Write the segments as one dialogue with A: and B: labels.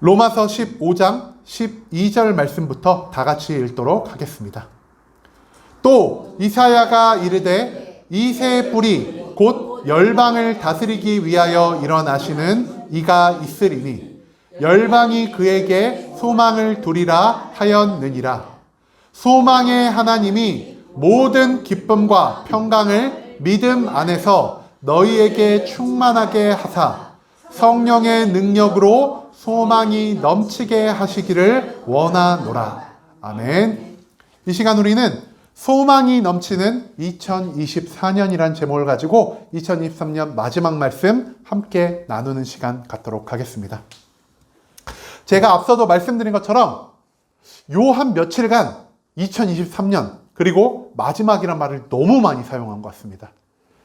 A: 로마서 15장 12절 말씀부터 다 같이 읽도록 하겠습니다. 또 이사야가 이르되 이새의 뿌리 곧 열방을 다스리기 위하여 일어나시는 이가 있으리니 열방이 그에게 소망을 두리라 하였느니라. 소망의 하나님이 모든 기쁨과 평강을 믿음 안에서 너희에게 충만하게 하사 성령의 능력으로 소망이 넘치게 하시기를 원하노라. 아멘. 이 시간 우리는 소망이 넘치는 2024년이란 제목을 가지고 2023년 마지막 말씀 함께 나누는 시간 갖도록 하겠습니다. 제가 앞서도 말씀드린 것처럼 요 한 며칠간 2023년 그리고 마지막이란 말을 너무 많이 사용한 것 같습니다.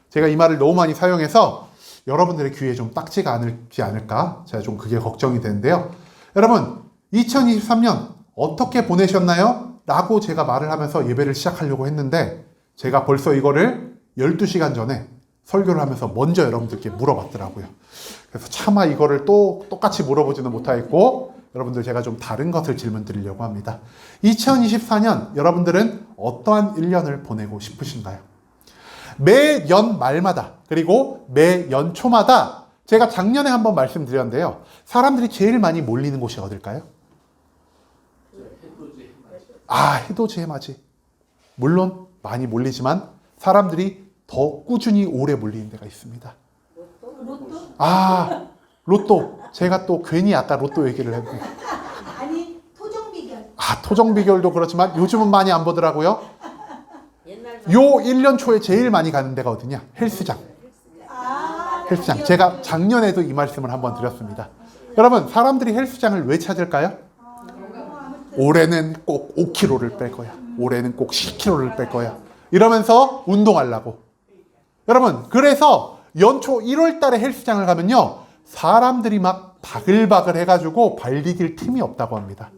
A: 제가 이 말을 너무 많이 사용해서 여러분들의 귀에 좀 딱지가 않지 않을까 제가 좀 그게 걱정이 되는데요. 여러분 2023년 어떻게 보내셨나요? 라고 제가 말을 하면서 예배를 시작하려고 했는데 제가 벌써 이거를 12시간 전에 설교를 하면서 먼저 여러분들께 물어봤더라고요. 그래서 차마 이거를 또 똑같이 물어보지는 못하겠고 여러분들 제가 좀 다른 것을 질문 드리려고 합니다. 2024년 여러분들은 어떠한 1년을 보내고 싶으신가요? 매 연말마다 그리고 매 연초마다 제가 작년에 한번 말씀드렸는데요. 사람들이 제일 많이 몰리는 곳이 어딜까요? 해돋이 해맞이. 물론 많이 몰리지만 사람들이 더 꾸준히 오래 몰리는 데가 있습니다. 로또. 제가 또 괜히 아까 로또 얘기를 했고.
B: 아니, 토종비결.
A: 토종비결도 그렇지만 요즘은 많이 안 보더라고요. 요 1년 초에 제일 많이 가는 데가 어디냐? 헬스장. 헬스장. 제가 작년에도 이 말씀을 한번 드렸습니다. 여러분, 사람들이 헬스장을 왜 찾을까요? 올해는 꼭 5kg를 뺄 거야. 올해는 꼭 10kg를 뺄 거야. 이러면서 운동하려고. 여러분, 그래서 연초 1월 달에 헬스장을 가면요. 사람들이 막 바글바글 해가지고 발 디딜 틈이 없다고 합니다.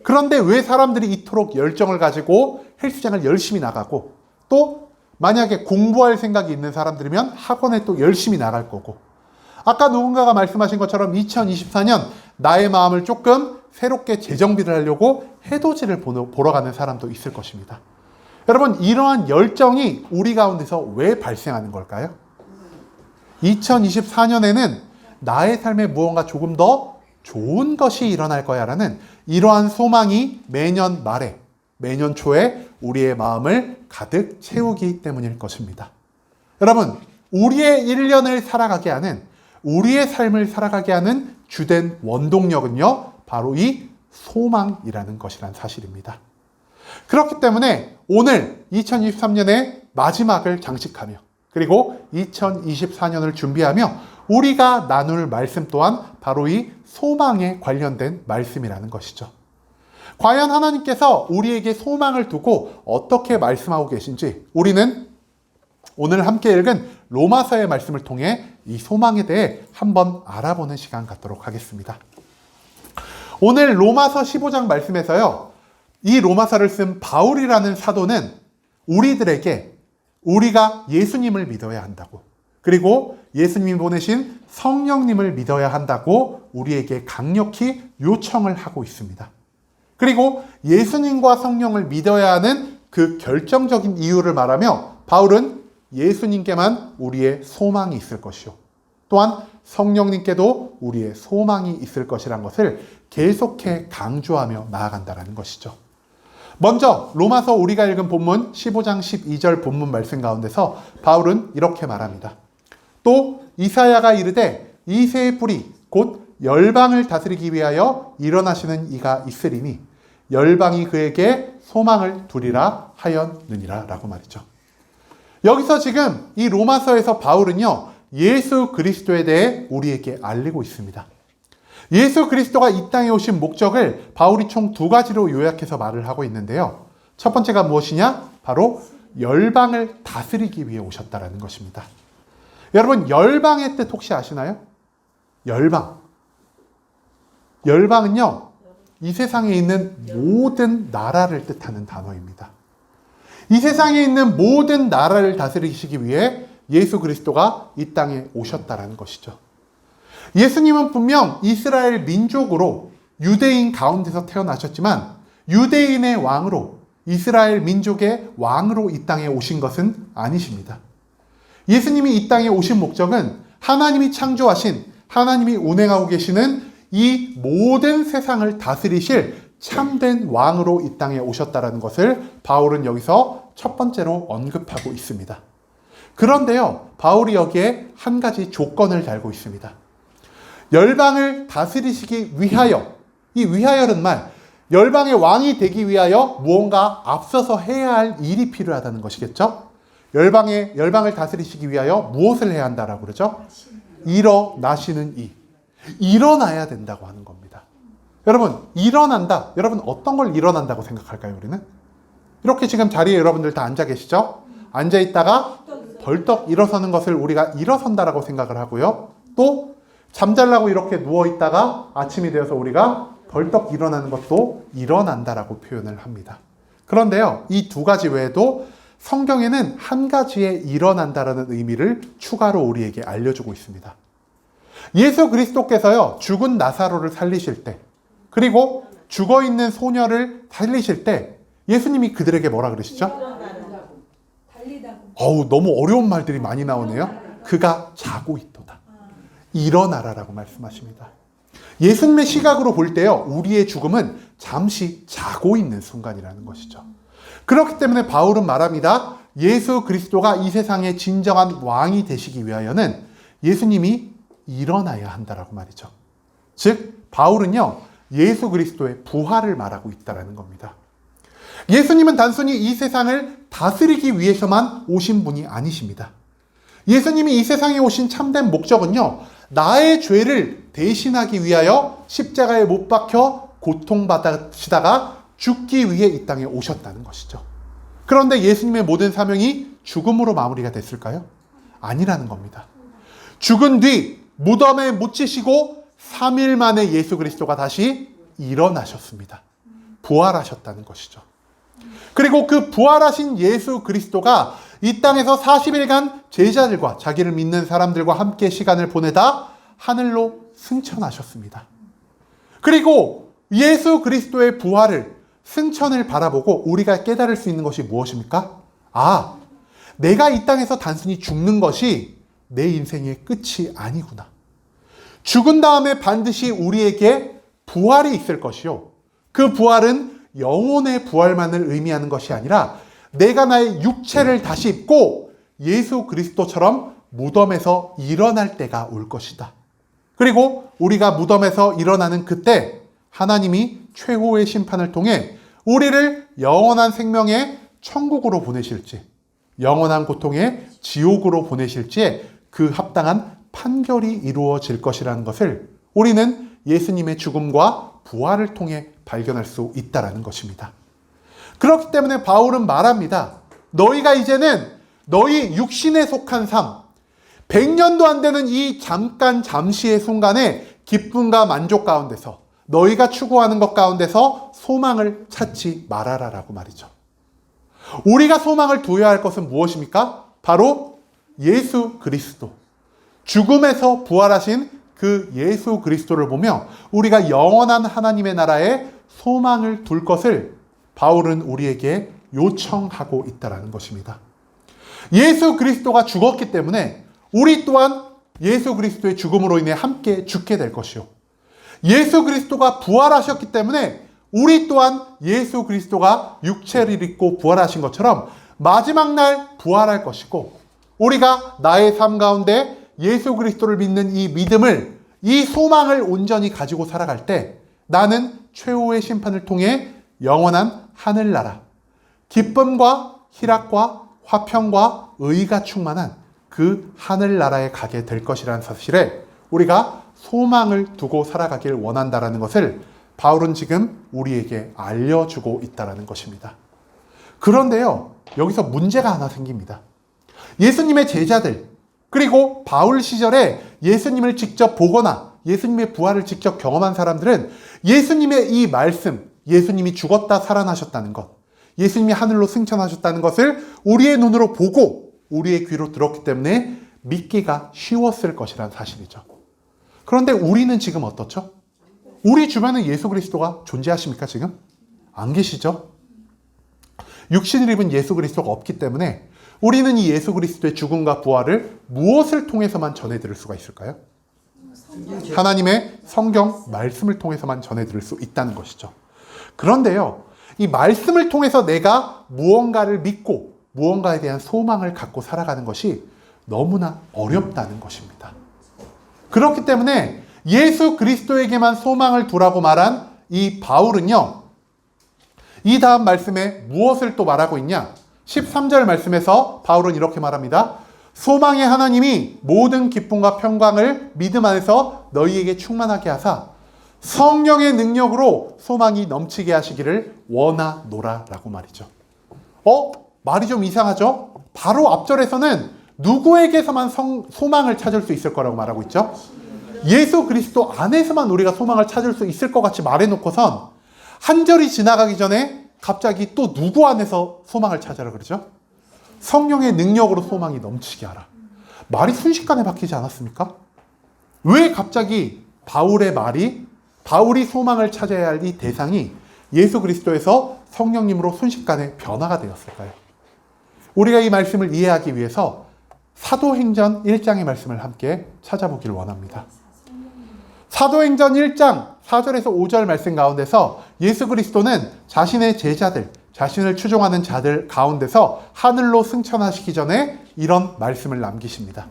A: 그런데 왜 사람들이 이토록 열정을 가지고 헬스장을 열심히 나가고 또 만약에 공부할 생각이 있는 사람들이면 학원에 또 열심히 나갈 거고 아까 누군가가 말씀하신 것처럼 2024년 나의 마음을 조금 새롭게 재정비를 하려고 해돋이를 보러 가는 사람도 있을 것입니다. 여러분 이러한 열정이 우리 가운데서 왜 발생하는 걸까요? 2024년에는 나의 삶에 무언가 조금 더 좋은 것이 일어날 거야 라는 이러한 소망이 매년 말에 매년 초에 우리의 마음을 가득 채우기 때문일 것입니다. 여러분 우리의 1년을 살아가게 하는 우리의 삶을 살아가게 하는 주된 원동력은요 바로 이 소망이라는 것이란 사실입니다. 그렇기 때문에 오늘 2023년의 마지막을 장식하며 그리고 2024년을 준비하며 우리가 나눌 말씀 또한 바로 이 소망에 관련된 말씀이라는 것이죠. 과연 하나님께서 우리에게 소망을 두고 어떻게 말씀하고 계신지 우리는 오늘 함께 읽은 로마서의 말씀을 통해 이 소망에 대해 한번 알아보는 시간 갖도록 하겠습니다. 오늘 로마서 15장 말씀에서요. 이 로마서를 쓴 바울이라는 사도는 우리들에게 우리가 예수님을 믿어야 한다고 그리고 예수님이 보내신 성령님을 믿어야 한다고 우리에게 강력히 요청을 하고 있습니다. 그리고 예수님과 성령을 믿어야 하는 그 결정적인 이유를 말하며 바울은 예수님께만 우리의 소망이 있을 것이요. 또한 성령님께도 우리의 소망이 있을 것이란 것을 계속해 강조하며 나아간다는 것이죠. 먼저 로마서 우리가 읽은 본문 15장 12절 본문 말씀 가운데서 바울은 이렇게 말합니다. 또 이사야가 이르되 이새의 뿌리 곧 열방을 다스리기 위하여 일어나시는 이가 있으리니 열방이 그에게 소망을 두리라 하였느니라 라고 말이죠. 여기서 지금 이 로마서에서 바울은요 예수 그리스도에 대해 우리에게 알리고 있습니다. 예수 그리스도가 이 땅에 오신 목적을 바울이 총 2가지로 요약해서 말을 하고 있는데요. 첫 번째가 무엇이냐? 바로 열방을 다스리기 위해 오셨다라는 것입니다. 여러분 열방의 뜻 혹시 아시나요? 열방. 열방은요. 이 세상에 있는 모든 나라를 뜻하는 단어입니다. 이 세상에 있는 모든 나라를 다스리시기 위해 예수 그리스도가 이 땅에 오셨다라는 것이죠. 예수님은 분명 이스라엘 민족으로 유대인 가운데서 태어나셨지만 유대인의 왕으로 이스라엘 민족의 왕으로 이 땅에 오신 것은 아니십니다. 예수님이 이 땅에 오신 목적은 하나님이 창조하신, 하나님이 운행하고 계시는 이 모든 세상을 다스리실 참된 왕으로 이 땅에 오셨다는 것을 바울은 여기서 첫 번째로 언급하고 있습니다. 그런데요, 바울이 여기에 한 가지 조건을 달고 있습니다. 열방을 다스리시기 위하여, 이 위하여는 말, 열방의 왕이 되기 위하여 무언가 앞서서 해야 할 일이 필요하다는 것이겠죠? 열방을 다스리시기 위하여 무엇을 해야 한다라고 그러죠? 일어나시는 이. 일어나야 된다고 하는 겁니다. 여러분, 일어난다. 여러분, 어떤 걸 일어난다고 생각할까요, 우리는? 이렇게 지금 자리에 여러분들 다 앉아 계시죠? 앉아 있다가 벌떡 일어서는 것을 우리가 일어선다라고 생각을 하고요. 또 잠자려고 이렇게 누워 있다가 아침이 되어서 우리가 벌떡 일어나는 것도 일어난다라고 표현을 합니다. 그런데요, 이 두 가지 외에도 성경에는 한 가지의 일어난다라는 의미를 추가로 우리에게 알려주고 있습니다. 예수 그리스도께서요, 죽은 나사로를 살리실 때, 그리고 죽어있는 소녀를 살리실 때 예수님이 그들에게 뭐라 그러시죠? 너무 어려운 말들이 많이 나오네요. 그가 자고 있도다. 일어나라라고 말씀하십니다. 예수님의 시각으로 볼 때요, 우리의 죽음은 잠시 자고 있는 순간이라는 것이죠. 그렇기 때문에 바울은 말합니다. 예수 그리스도가 이 세상의 진정한 왕이 되시기 위하여는 예수님이 일어나야 한다라고 말이죠. 즉 바울은요, 예수 그리스도의 부활을 말하고 있다는 겁니다. 예수님은 단순히 이 세상을 다스리기 위해서만 오신 분이 아니십니다. 예수님이 이 세상에 오신 참된 목적은요, 나의 죄를 대신하기 위하여 십자가에 못 박혀 고통받으시다가 죽기 위해 이 땅에 오셨다는 것이죠. 그런데 예수님의 모든 사명이 죽음으로 마무리가 됐을까요? 아니라는 겁니다. 죽은 뒤 무덤에 묻히시고 3일 만에 예수 그리스도가 다시 일어나셨습니다. 부활하셨다는 것이죠. 그리고 그 부활하신 예수 그리스도가 이 땅에서 40일간 제자들과 자기를 믿는 사람들과 함께 시간을 보내다 하늘로 승천하셨습니다. 그리고 예수 그리스도의 부활을, 승천을 바라보고 우리가 깨달을 수 있는 것이 무엇입니까? 내가 이 땅에서 단순히 죽는 것이 내 인생의 끝이 아니구나. 죽은 다음에 반드시 우리에게 부활이 있을 것이요. 그 부활은 영혼의 부활만을 의미하는 것이 아니라 내가 나의 육체를 다시 입고 예수 그리스도처럼 무덤에서 일어날 때가 올 것이다. 그리고 우리가 무덤에서 일어나는 그때 하나님이 최후의 심판을 통해 우리를 영원한 생명의 천국으로 보내실지, 영원한 고통의 지옥으로 보내실지에 그 합당한 판결이 이루어질 것이라는 것을 우리는 예수님의 죽음과 부활을 통해 발견할 수 있다는 것입니다. 그렇기 때문에 바울은 말합니다. 너희가 이제는 너희 육신에 속한 삶, 100년도 안 되는 이 잠시의 순간에 기쁨과 만족 가운데서 너희가 추구하는 것 가운데서 소망을 찾지 말아라라고 말이죠. 우리가 소망을 두어야 할 것은 무엇입니까? 바로 예수 그리스도. 죽음에서 부활하신 그 예수 그리스도를 보며 우리가 영원한 하나님의 나라에 소망을 둘 것을 바울은 우리에게 요청하고 있다는 것입니다. 예수 그리스도가 죽었기 때문에 우리 또한 예수 그리스도의 죽음으로 인해 함께 죽게 될 것이요. 예수 그리스도가 부활하셨기 때문에 우리 또한 예수 그리스도가 육체를 입고 부활하신 것처럼 마지막 날 부활할 것이고, 우리가 나의 삶 가운데 예수 그리스도를 믿는 이 믿음을, 이 소망을 온전히 가지고 살아갈 때 나는 최후의 심판을 통해 영원한 하늘나라, 기쁨과 희락과 화평과 의가 충만한 그 하늘나라에 가게 될 것이라는 사실에 우리가 소망을 두고 살아가길 원한다라는 것을 바울은 지금 우리에게 알려주고 있다는 것입니다. 그런데요, 여기서 문제가 하나 생깁니다. 예수님의 제자들, 그리고 바울 시절에 예수님을 직접 보거나 예수님의 부활을 직접 경험한 사람들은 예수님의 이 말씀, 예수님이 죽었다 살아나셨다는 것, 예수님이 하늘로 승천하셨다는 것을 우리의 눈으로 보고 우리의 귀로 들었기 때문에 믿기가 쉬웠을 것이라는 사실이죠. 그런데 우리는 지금 어떻죠? 우리 주변에 예수 그리스도가 존재하십니까 지금? 안 계시죠? 육신을 입은 예수 그리스도가 없기 때문에 우리는 이 예수 그리스도의 죽음과 부활을 무엇을 통해서만 전해드릴 수가 있을까요? 하나님의 성경 말씀을 통해서만 전해드릴 수 있다는 것이죠. 그런데요, 이 말씀을 통해서 내가 무언가를 믿고 무언가에 대한 소망을 갖고 살아가는 것이 너무나 어렵다는 것입니다. 그렇기 때문에 예수 그리스도에게만 소망을 두라고 말한 이 바울은요, 이 다음 말씀에 무엇을 또 말하고 있냐? 13절 말씀에서 바울은 이렇게 말합니다. 소망의 하나님이 모든 기쁨과 평강을 믿음 안에서 너희에게 충만하게 하사 성령의 능력으로 소망이 넘치게 하시기를 원하노라 라고 말이죠. 말이 좀 이상하죠? 바로 앞절에서는 누구에게서만 소망을 찾을 수 있을 거라고 말하고 있죠? 예수 그리스도 안에서만 우리가 소망을 찾을 수 있을 것 같이 말해놓고선 한 절이 지나가기 전에 갑자기 또 누구 안에서 소망을 찾아라 그러죠? 성령의 능력으로 소망이 넘치게 하라. 말이 순식간에 바뀌지 않았습니까? 왜 갑자기 바울이 소망을 찾아야 할 이 대상이 예수 그리스도에서 성령님으로 순식간에 변화가 되었을까요? 우리가 이 말씀을 이해하기 위해서 사도행전 1장의 말씀을 함께 찾아보기를 원합니다. 사도행전 1장 4절에서 5절 말씀 가운데서 예수 그리스도는 자신의 제자들, 자신을 추종하는 자들 가운데서 하늘로 승천하시기 전에 이런 말씀을 남기십니다.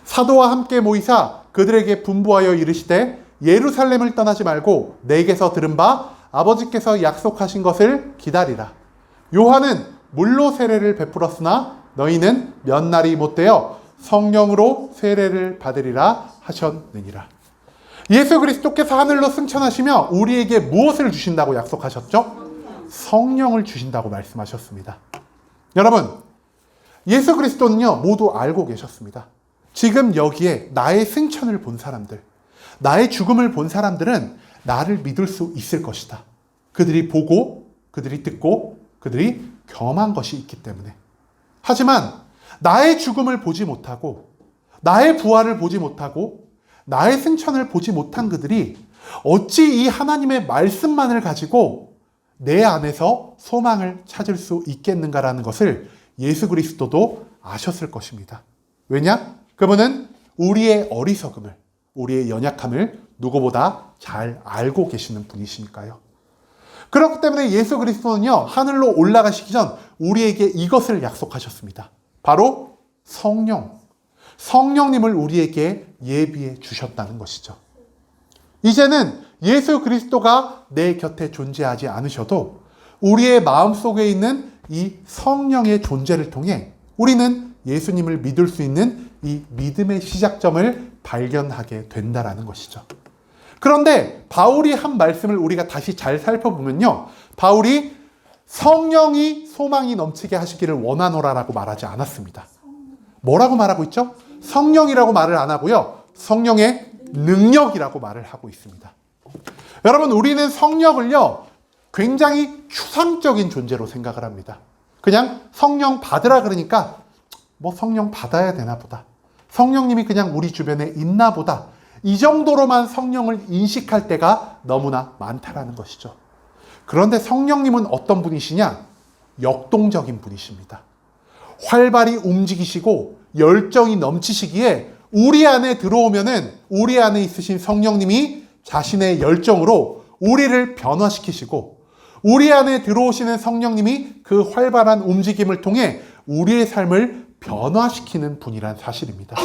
A: 사도와 함께 모이사 그들에게 분부하여 이르시되 예루살렘을 떠나지 말고 내게서 들은 바 아버지께서 약속하신 것을 기다리라. 요한은 물로 세례를 베풀었으나 너희는 몇 날이 못되어 성령으로 세례를 받으리라 하셨느니라. 예수 그리스도께서 하늘로 승천하시며 우리에게 무엇을 주신다고 약속하셨죠? 성령을 주신다고 말씀하셨습니다. 여러분, 예수 그리스도는요, 모두 알고 계셨습니다. 지금 여기에 나의 승천을 본 사람들, 나의 죽음을 본 사람들은 나를 믿을 수 있을 것이다. 그들이 보고, 그들이 듣고, 그들이 경험한 것이 있기 때문에. 하지만 나의 죽음을 보지 못하고, 나의 부활을 보지 못하고, 나의 승천을 보지 못한 그들이 어찌 이 하나님의 말씀만을 가지고 내 안에서 소망을 찾을 수 있겠는가라는 것을 예수 그리스도도 아셨을 것입니다. 왜냐? 그분은 우리의 어리석음을, 우리의 연약함을 누구보다 잘 알고 계시는 분이시니까요. 그렇기 때문에 예수 그리스도는요, 하늘로 올라가시기 전 우리에게 이것을 약속하셨습니다. 바로 성령님을 우리에게 예비해 주셨다는 것이죠. 이제는 예수 그리스도가 내 곁에 존재하지 않으셔도 우리의 마음속에 있는 이 성령의 존재를 통해 우리는 예수님을 믿을 수 있는 이 믿음의 시작점을 발견하게 된다라는 것이죠. 그런데 바울이 한 말씀을 우리가 다시 잘 살펴보면요, 바울이 성령이 소망이 넘치게 하시기를 원하노라라고 말하지 않았습니다. 뭐라고 말하고 있죠? 성령이라고 말을 안 하고요, 성령의 능력이라고 말을 하고 있습니다. 여러분, 우리는 성령을요, 굉장히 추상적인 존재로 생각을 합니다. 그냥 성령 받으라 그러니까 뭐 성령 받아야 되나 보다, 성령님이 그냥 우리 주변에 있나 보다, 이 정도로만 성령을 인식할 때가 너무나 많다라는 것이죠. 그런데 성령님은 어떤 분이시냐? 역동적인 분이십니다. 활발히 움직이시고 열정이 넘치시기에 우리 안에 들어오면은 우리 안에 있으신 성령님이 자신의 열정으로 우리를 변화시키시고, 우리 안에 들어오시는 성령님이 그 활발한 움직임을 통해 우리의 삶을 변화시키는 분이란 사실입니다.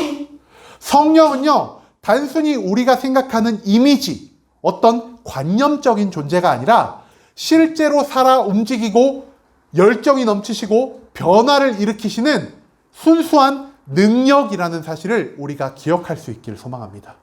A: 성령은요, 단순히 우리가 생각하는 이미지, 어떤 관념적인 존재가 아니라 실제로 살아 움직이고 열정이 넘치시고 변화를 일으키시는 순수한 능력이라는 사실을 우리가 기억할 수 있기를 소망합니다.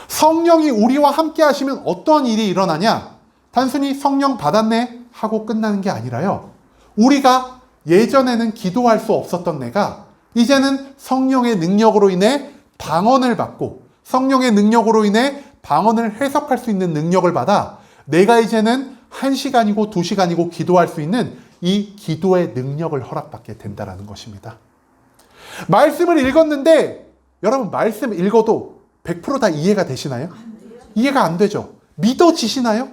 A: 성령이 우리와 함께 하시면 어떤 일이 일어나냐? 단순히 성령 받았네 하고 끝나는 게 아니라요, 우리가 예전에는 기도할 수 없었던 내가 이제는 성령의 능력으로 인해 방언을 받고, 성령의 능력으로 인해 방언을 해석할 수 있는 능력을 받아 내가 이제는 1시간이고 2시간이고 기도할 수 있는 이 기도의 능력을 허락받게 된다는 것입니다. 말씀을 읽었는데, 여러분, 말씀 읽어도 100%다 이해가 되시나요? 이해가 안 되죠. 믿어지시나요?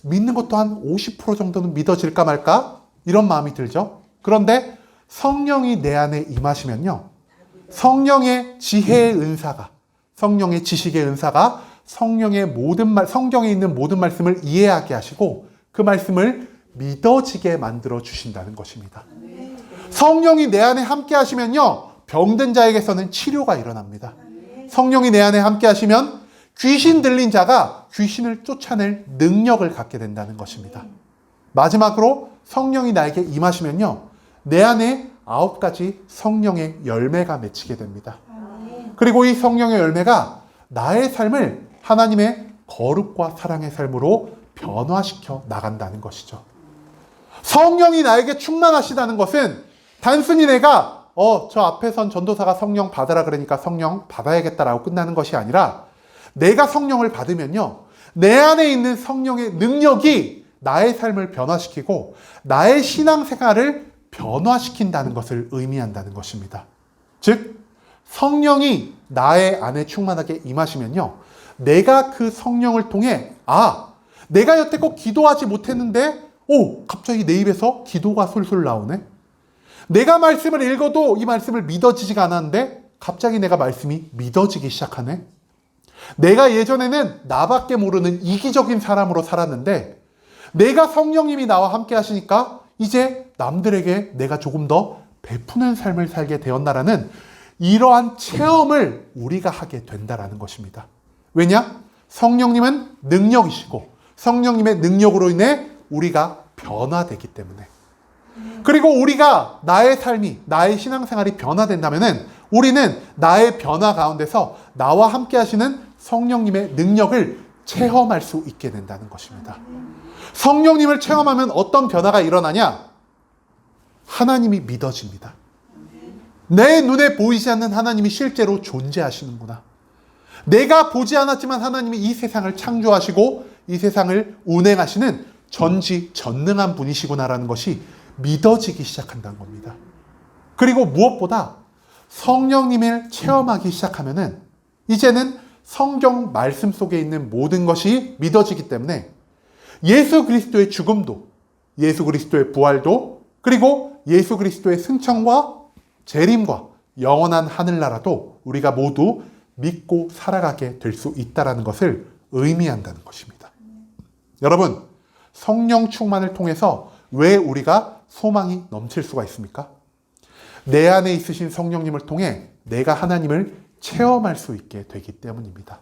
A: 믿는 것도 한 50% 정도는 믿어질까 말까? 이런 마음이 들죠. 그런데 성령이 내 안에 임하시면요. 성령의 지혜의 은사가, 성령의 지식의 은사가 성령의 성경에 있는 모든 말씀을 이해하게 하시고 그 말씀을 믿어지게 만들어 주신다는 것입니다. 성령이 내 안에 함께 하시면요. 병든 자에게서는 치료가 일어납니다. 성령이 내 안에 함께 하시면 귀신 들린 자가 귀신을 쫓아낼 능력을 갖게 된다는 것입니다. 마지막으로 성령이 나에게 임하시면요. 내 안에 9가지 성령의 열매가 맺히게 됩니다. 그리고 이 성령의 열매가 나의 삶을 하나님의 거룩과 사랑의 삶으로 변화시켜 나간다는 것이죠. 성령이 나에게 충만하시다는 것은 단순히 내가 저 앞에선 전도사가 성령 받으라 그러니까 성령 받아야겠다라고 끝나는 것이 아니라 내가 성령을 받으면요. 내 안에 있는 성령의 능력이 나의 삶을 변화시키고 나의 신앙생활을 변화시킨다는 것을 의미한다는 것입니다. 즉 성령이 나의 안에 충만하게 임하시면요. 내가 그 성령을 통해 내가 여태껏 기도하지 못했는데 갑자기 내 입에서 기도가 술술 나오네. 내가 말씀을 읽어도 이 말씀을 믿어지지가 않았는데 갑자기 내가 말씀이 믿어지기 시작하네. 내가 예전에는 나밖에 모르는 이기적인 사람으로 살았는데 내가 성령님이 나와 함께 하시니까 이제 남들에게 내가 조금 더 베푸는 삶을 살게 되었나라는 이러한 체험을 우리가 하게 된다라는 것입니다. 왜냐? 성령님은 능력이시고 성령님의 능력으로 인해 우리가 변화되기 때문에. 그리고 우리가 나의 삶이, 나의 신앙생활이 변화된다면은 우리는 나의 변화 가운데서 나와 함께 하시는 성령님의 능력을 체험할 수 있게 된다는 것입니다. 성령님을 체험하면 어떤 변화가 일어나냐? 하나님이 믿어집니다. 내 눈에 보이지 않는 하나님이 실제로 존재하시는구나. 내가 보지 않았지만 하나님이 이 세상을 창조하시고 이 세상을 운행하시는 전지전능한 분이시구나라는 것이 믿어지기 시작한다는 겁니다. 그리고 무엇보다 성령님을 체험하기 시작하면은 이제는 성경 말씀 속에 있는 모든 것이 믿어지기 때문에 예수 그리스도의 죽음도, 예수 그리스도의 부활도, 그리고 예수 그리스도의 승천과 재림과 영원한 하늘나라도 우리가 모두 믿고 살아가게 될 수 있다는 것을 의미한다는 것입니다. 여러분, 성령 충만을 통해서 왜 우리가 소망이 넘칠 수가 있습니까? 내 안에 있으신 성령님을 통해 내가 하나님을 체험할 수 있게 되기 때문입니다.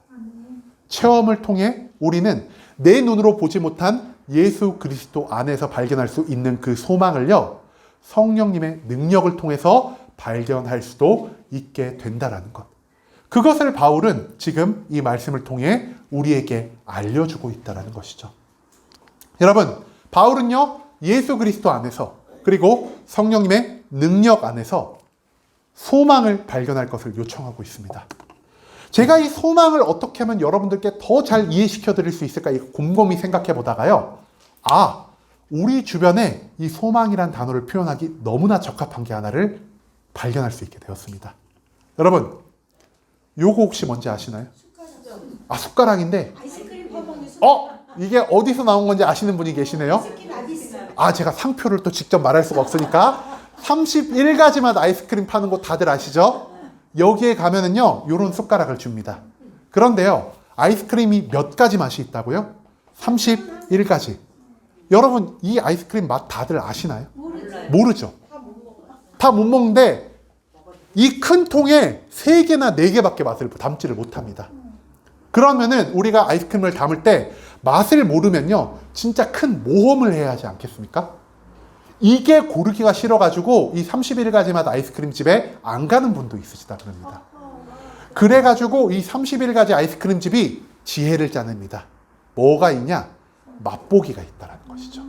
A: 체험을 통해 우리는 내 눈으로 보지 못한 예수 그리스도 안에서 발견할 수 있는 그 소망을요, 성령님의 능력을 통해서 발견할 수도 있게 된다라는 것. 그것을 바울은 지금 이 말씀을 통해 우리에게 알려주고 있다는 것이죠. 여러분, 바울은요, 예수 그리스도 안에서 그리고 성령님의 능력 안에서 소망을 발견할 것을 요청하고 있습니다. 제가 이 소망을 어떻게 하면 여러분들께 더 잘 이해시켜 드릴 수 있을까 곰곰이 생각해 보다가요. 우리 주변에 이 소망이란 단어를 표현하기 너무나 적합한 게 하나를 발견할 수 있게 되었습니다. 여러분, 요거 혹시 뭔지 아시나요? 숟가락인데
B: 아이스크림 퍼먹는 숟가락.
A: 이게 어디서 나온 건지 아시는 분이 계시네요.
B: 아이스크림 어디 있어요?
A: 제가 상표를 또 직접 말할 수가 없으니까 31가지 맛 아이스크림 파는 곳 다들 아시죠? 여기에 가면은요, 요런 숟가락을 줍니다. 그런데요, 아이스크림이 몇 가지 맛이 있다고요? 31가지. 여러분, 이 아이스크림 맛 다들 아시나요? 모르죠. 다 못 먹는데 이 큰 통에 3개나 4개밖에 맛을 담지를 못합니다. 그러면은 우리가 아이스크림을 담을 때 맛을 모르면요, 진짜 큰 모험을 해야 하지 않겠습니까? 이게 고르기가 싫어가지고 이 31가지 맛 아이스크림 집에 안 가는 분도 있으시다 그럽니다. 그래가지고 이 31가지 아이스크림 집이 지혜를 짜냅니다. 뭐가 있냐? 맛보기가 있다는 것이죠.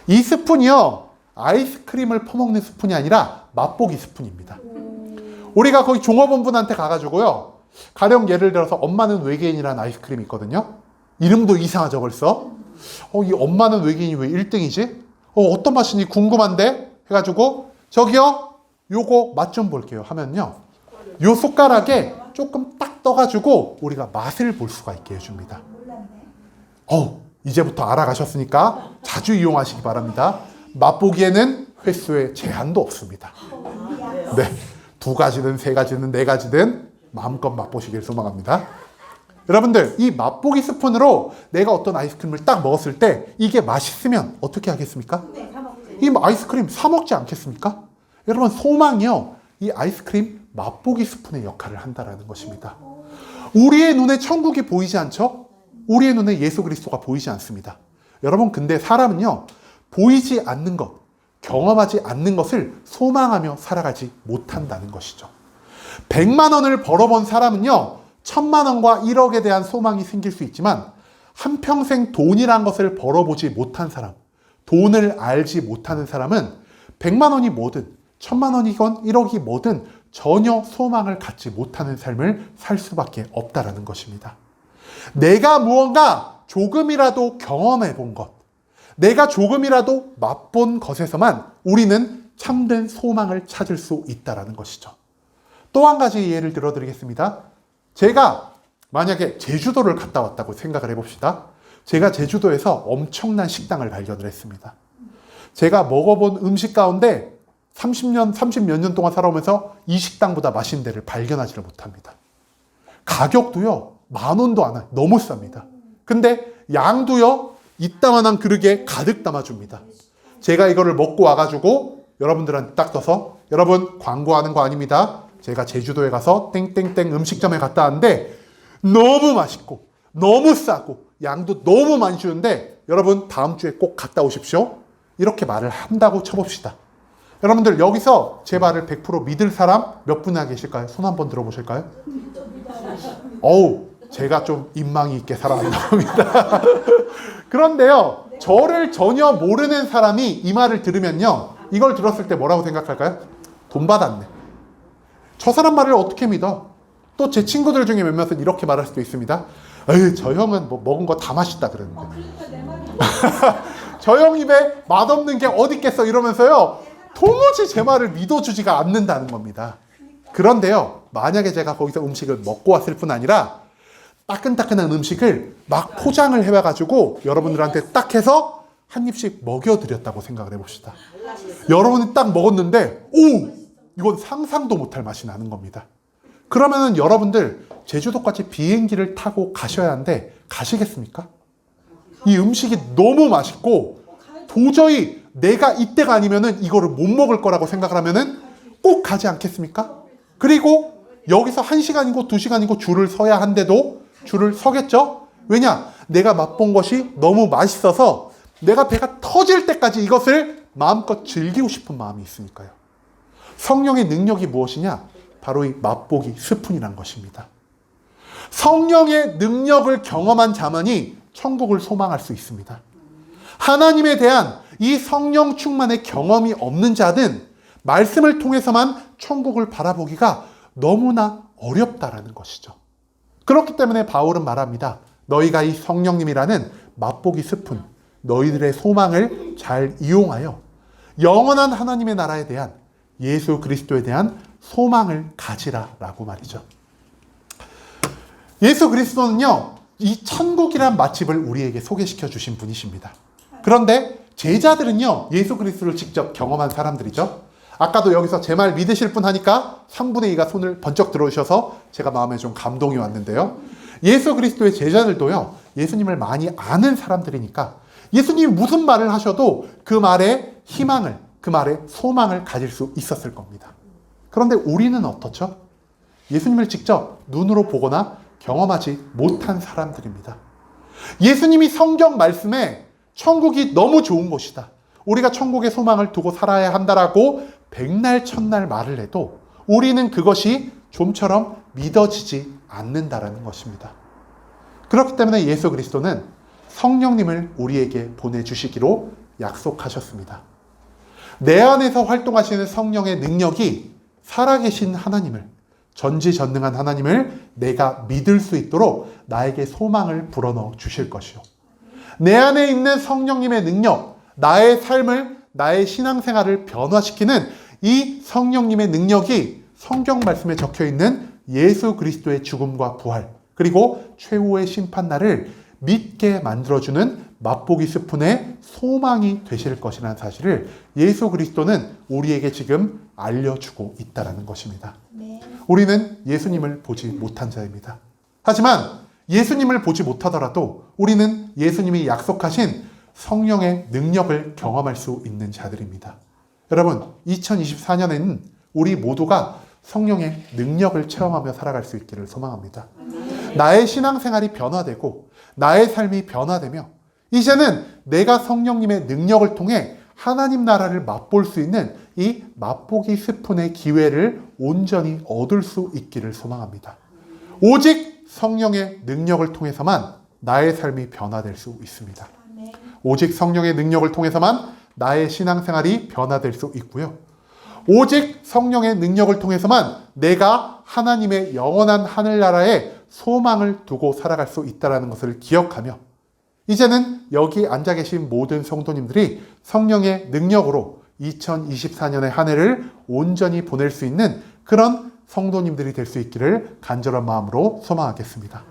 A: 이 스푼이요, 아이스크림을 퍼먹는 스푼이 아니라 맛보기 스푼입니다. 우리가 거기 종업원분한테 가가지고요, 가령 예를 들어서 엄마는 외계인이라는 아이스크림이 있거든요. 이름도 이상하죠 벌써. 이 엄마는 외계인이 왜 1등이지? 어떤 맛이니 궁금한데? 해가지고 저기요, 요거 맛 좀 볼게요 하면요, 요 숟가락에 조금 딱 떠가지고 우리가 맛을 볼 수가 있게 해줍니다. 이제부터 알아가셨으니까 자주 이용하시기 바랍니다. 맛보기에는 횟수에 제한도 없습니다. 네, 2가지든 3가지든 4가지든 마음껏 맛보시길 소망합니다. 여러분들, 이 맛보기 스푼으로 내가 어떤 아이스크림을 딱 먹었을 때 이게 맛있으면 어떻게 하겠습니까? 이 아이스크림 사 먹지 않겠습니까? 여러분, 소망이요, 이 아이스크림 맛보기 스푼의 역할을 한다는 것입니다. 우리의 눈에 천국이 보이지 않죠? 우리의 눈에 예수 그리스도가 보이지 않습니다. 여러분, 근데 사람은요, 보이지 않는 것, 경험하지 않는 것을 소망하며 살아가지 못한다는 것이죠. 100만 원을 벌어본 사람은요, 1000만 원과 1억에 대한 소망이 생길 수 있지만 한평생 돈이란 것을 벌어보지 못한 사람, 돈을 알지 못하는 사람은 100만 원이 뭐든 1000만 원이건 1억이 뭐든 전혀 소망을 갖지 못하는 삶을 살 수밖에 없다라는 것입니다. 내가 무언가 조금이라도 경험해 본 것, 내가 조금이라도 맛본 것에서만 우리는 참된 소망을 찾을 수 있다는 것이죠. 또 한 가지 예를 들어드리겠습니다. 제가 만약에 제주도를 갔다 왔다고 생각을 해봅시다. 제가 제주도에서 엄청난 식당을 발견을 했습니다. 제가 먹어본 음식 가운데 30몇 년 동안 살아오면서 이 식당보다 맛있는 데를 발견하지를 못합니다. 가격도요, 10,000원도 안 해요. 너무 쌉니다. 근데 양도요, 이따만한 그릇에 가득 담아줍니다. 제가 이거를 먹고 와가지고 여러분들한테 딱 떠서, 여러분 광고하는 거 아닙니다. 제가 제주도에 가서 땡땡땡 음식점에 갔다 왔는데 너무 맛있고 너무 싸고 양도 너무 많이 주는데 여러분 다음 주에 꼭 갔다 오십시오. 이렇게 말을 한다고 쳐봅시다. 여러분들, 여기서 제 말을 100% 믿을 사람 몇 분이나 계실까요? 손 한번 들어보실까요? 제가 좀 인망이 있게 살아왔나 봅니다. 그런데요, 저를 전혀 모르는 사람이 이 말을 들으면요, 이걸 들었을 때 뭐라고 생각할까요? 돈 받았네. 저 사람 말을 어떻게 믿어? 또 제 친구들 중에 몇몇은 이렇게 말할 수도 있습니다. 에이, 저 형은 뭐 먹은 거 다 맛있다 그러는데. 저 형 입에 맛없는 게 어디 있겠어 이러면서요, 도무지 제 말을 믿어주지가 않는다는 겁니다. 그런데요, 만약에 제가 거기서 음식을 먹고 왔을 뿐 아니라 따끈따끈한 음식을 막 포장을 해와가지고 여러분들한테 딱 해서 한 입씩 먹여드렸다고 생각을 해봅시다. 여러분이 딱 먹었는데 이건 상상도 못할 맛이 나는 겁니다. 그러면은 여러분들 제주도까지 비행기를 타고 가셔야 하는데 가시겠습니까? 이 음식이 너무 맛있고 도저히 내가 이때가 아니면은 이거를 못 먹을 거라고 생각을 하면은 꼭 가지 않겠습니까? 그리고 여기서 1시간이고 2시간이고 줄을 서야 한데도 줄을 서겠죠? 왜냐? 내가 맛본 것이 너무 맛있어서 내가 배가 터질 때까지 이것을 마음껏 즐기고 싶은 마음이 있으니까요. 성령의 능력이 무엇이냐? 바로 이 맛보기 스푼이란 것입니다. 성령의 능력을 경험한 자만이 천국을 소망할 수 있습니다. 하나님에 대한 이 성령 충만의 경험이 없는 자는 말씀을 통해서만 천국을 바라보기가 너무나 어렵다라는 것이죠. 그렇기 때문에 바울은 말합니다. 너희가 이 성령님이라는 맛보기 스푼, 너희들의 소망을 잘 이용하여 영원한 하나님의 나라에 대한, 예수 그리스도에 대한 소망을 가지라라고 말이죠. 예수 그리스도는요, 이 천국이란 맛집을 우리에게 소개시켜 주신 분이십니다. 그런데 제자들은요, 예수 그리스도를 직접 경험한 사람들이죠. 아까도 여기서 제 말 믿으실 분 하니까 3분의 2가 손을 번쩍 들어오셔서 제가 마음에 좀 감동이 왔는데요. 예수 그리스도의 제자들도요, 예수님을 많이 아는 사람들이니까 예수님이 무슨 말을 하셔도 그 말에 희망을, 그 말에 소망을 가질 수 있었을 겁니다. 그런데 우리는 어떻죠? 예수님을 직접 눈으로 보거나 경험하지 못한 사람들입니다. 예수님이 성경 말씀에 천국이 너무 좋은 곳이다, 우리가 천국의 소망을 두고 살아야 한다라고 백날 천날 말을 해도 우리는 그것이 좀처럼 믿어지지 않는다라는 것입니다. 그렇기 때문에 예수 그리스도는 성령님을 우리에게 보내주시기로 약속하셨습니다. 내 안에서 활동하시는 성령의 능력이 살아계신 하나님을, 전지전능한 하나님을 내가 믿을 수 있도록 나에게 소망을 불어넣어 주실 것이요, 내 안에 있는 성령님의 능력, 나의 삶을, 나의 신앙생활을 변화시키는 이 성령님의 능력이 성경 말씀에 적혀 있는 예수 그리스도의 죽음과 부활, 그리고 최후의 심판날을 믿게 만들어주는 맛보기 스푼의 소망이 되실 것이라는 사실을 예수 그리스도는 우리에게 지금 알려주고 있다는 것입니다.
B: 네.
A: 우리는 예수님을 보지 못한 자입니다. 하지만 예수님을 보지 못하더라도 우리는 예수님이 약속하신 성령의 능력을 경험할 수 있는 자들입니다. 여러분, 2024년에는 우리 모두가 성령의 능력을 체험하며 살아갈 수 있기를 소망합니다. 나의 신앙생활이 변화되고 나의 삶이 변화되며 이제는 내가 성령님의 능력을 통해 하나님 나라를 맛볼 수 있는 이 맛보기 스푼의 기회를 온전히 얻을 수 있기를 소망합니다. 오직 성령의 능력을 통해서만 나의 삶이 변화될 수 있습니다. 오직 성령의 능력을 통해서만 나의 신앙생활이 변화될 수 있고요. 오직 성령의 능력을 통해서만 내가 하나님의 영원한 하늘나라에 소망을 두고 살아갈 수 있다는 것을 기억하며 이제는 여기 앉아 계신 모든 성도님들이 성령의 능력으로 2024년의 한 해를 온전히 보낼 수 있는 그런 성도님들이 될 수 있기를 간절한 마음으로 소망하겠습니다.